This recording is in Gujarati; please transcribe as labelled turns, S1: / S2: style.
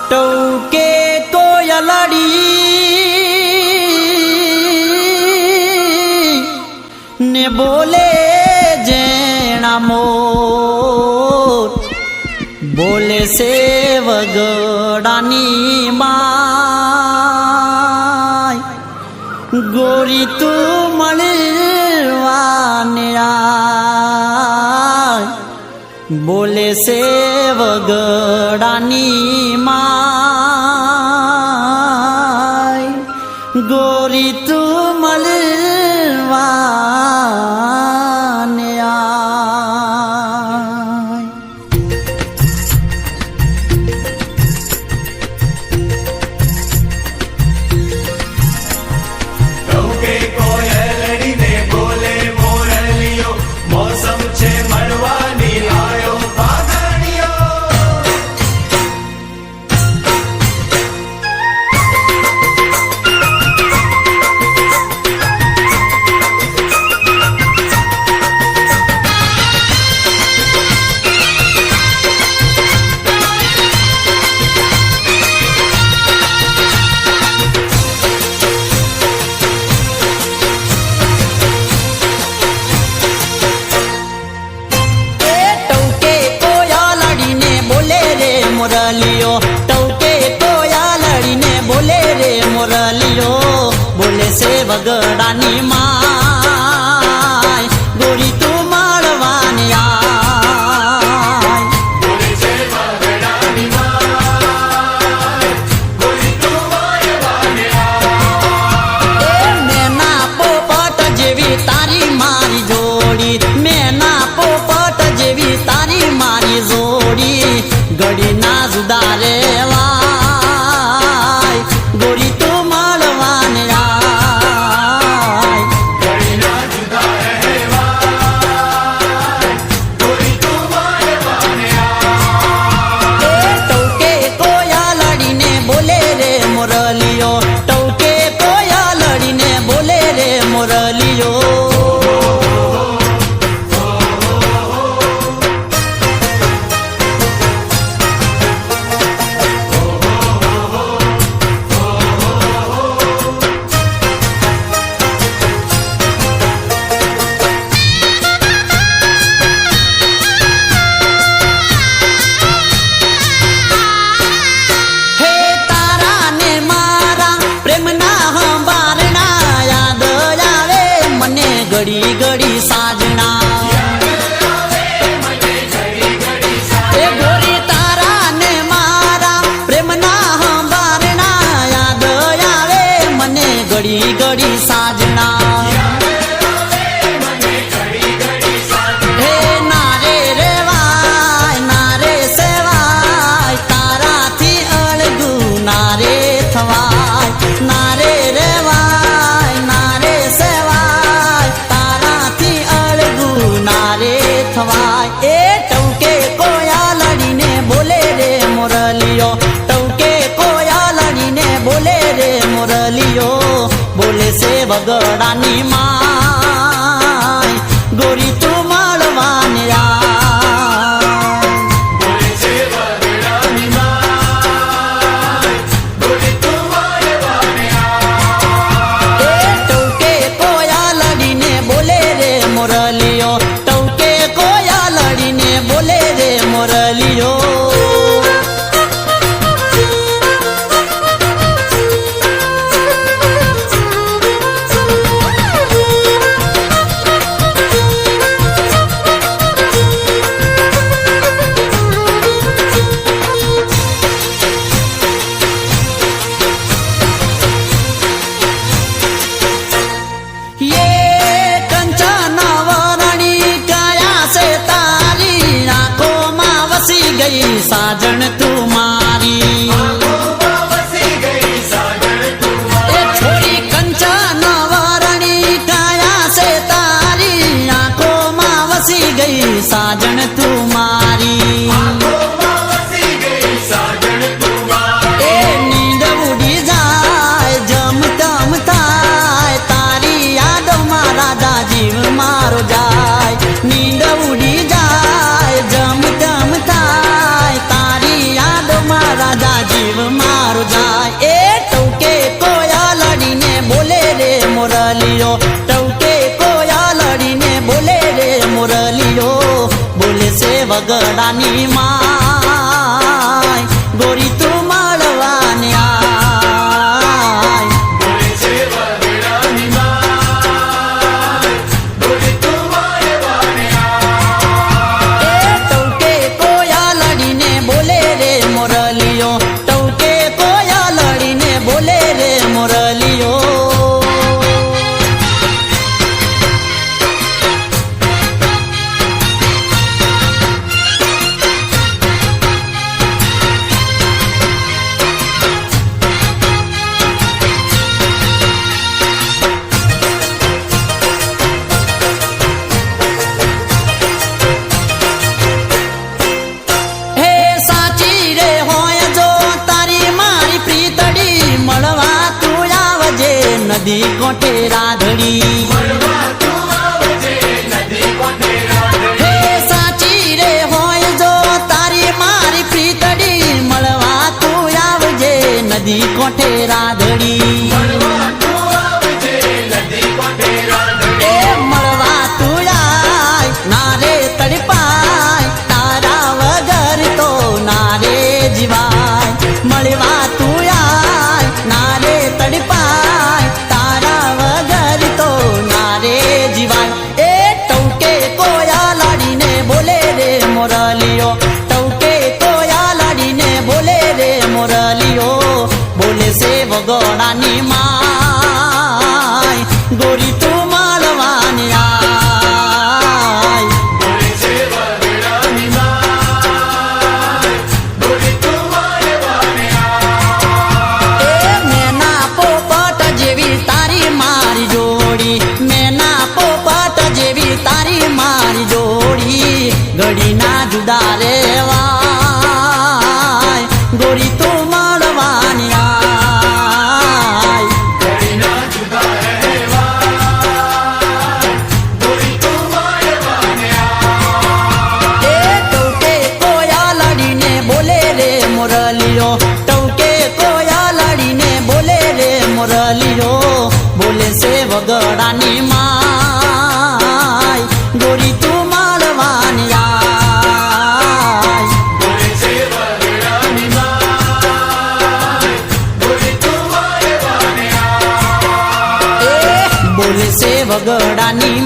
S1: ટૌકે કોયલડી ને બોલે જેણા મોર બોલે સે વગડાની માય ગોરી તું મળવાને આય બોલે સે વગડાની માય ગોરી તું મળવાને આય
S2: ટૌકે કોયલડી ને બોલે મોરલીઓ મોસમ છે મળવાની લાયો પાઘડીઓ
S1: મોરલીઓ ટૌકે કોયલડીને બોલે રે મોરલીઓ બોલે સે વગડાની માય ગોરી તું મળવાને આય
S2: બોલે છે વગડાની માય ગોરી તું મળવાને આય
S1: મેના પોપટ જેવી તારી મારી જોડી મેના પોપટ જેવી તારી મારી જોડી ગડી ના જુદા રેવાય ગોરી તું મળવાને આય
S2: ગળી ના જુદા રહેવાય ગોરી તું મળવાને આય
S1: ટૌકે કોયલડીને બોલે રે મોરલીઓ ટૌકે કોયલડીને બોલે રે મોરલીઓ ઘડી ઘડી સાજણા એ ગોરી તારા ને મારા પ્રેમના હંબારણા યાદ આવે મને ઘડી ઘડી સાજણા હે નારે રેવાય નારે સેવાય તારાથી અળગું નારે થવાય નારે રેવાય નારે સેવાય તારાથી અળગું નારે થવાય એ ટૌકે કોયલડીને બોલે રે મોરલીઓ ટૌકે કોયલડીને બોલે રે મોરલીઓ બોલે સે વગડાની માય ગોરી તું મળવાને આય
S2: બોલે છે વગડાની માય ગોરી તું મળવાને આય
S1: એ ટૌકે કોયલડીને બોલે રે મોરલીઓ ટૌકે કોયલડીને બોલે રે મોરલીઓ સાજણ તું મારી
S2: વસી ગઈ સાજણ તું
S1: એ છોડી કંચન વરણી કાયા છે તારી આંખોમાં વસી ગઈ સાજણ તું મારી
S2: વસી ગઈ સાજણ તું
S1: એ નીંદ ઉડી જાય જમ તમ થાય તારી યાદોમાં રાધા જીવ મારો જાય નીંદ ઉડી જાય જમ તમ થાય તારી વગડાની માય ગોરી તું મળવાની આય
S2: બોલે છે વગડાની માય ગોરી તું મારે વાને
S1: એ ટૌકે કોયા લડીને બોલે રે મોરલીઓ ટૌકે કોયા લડીને બોલે રે મોરલીઓ હે સાચી રે હોય જો તારી મારી પ્રીતડી મળવા તું આવજે નદી કોઠે રાધડી
S2: મળવા તું આવજે નદી કોઠે રાધડી
S1: હે સાચી રે હોય જો તારી મારી પ્રીતડી મળવા તું આવજે નદી કોઠે રાધડી
S2: મળવા તું આવજે નદી કોઠે રાધડી
S1: એ મળવા તું આય ના રે તડપાય તારા વગર તો ના રે જીવાય મળવા તું આય ના રે તડપાય તારા વગર તો ના રે જીવાય એ ટૌકે કોયા લાડીને બોલે રે મોરલીઓ ટૌકે કોયા લાડીને બોલે રે મોરલીઓ બોલે છે વગડાની માય ગોરી તું માળવાની આય
S2: બોલે છે વગડાની માય ગોરી તું મારે વાને
S1: એ મેના પોપટ જેવી તારી મારી જોડી મેના પોપટ જેવી તારી મારી જોડી ઘડીના જુદા રેવાય ગોરી તું મળવાની આય
S2: ઘડીના જુદા રહેવા ગોરી તું મારે વાને
S1: એ ટૌકે કોયા લડીને બોલે રે મોરલીઓ ટૌકે કોયા લડીને બોલે રે મોરલીઓ બોલે છે વગડાની માય ગોરી તું મળવાની આય
S2: બોલે છે વગડાની માય ગોરી તું મારે વાને
S1: એ બોલે છે વગડાની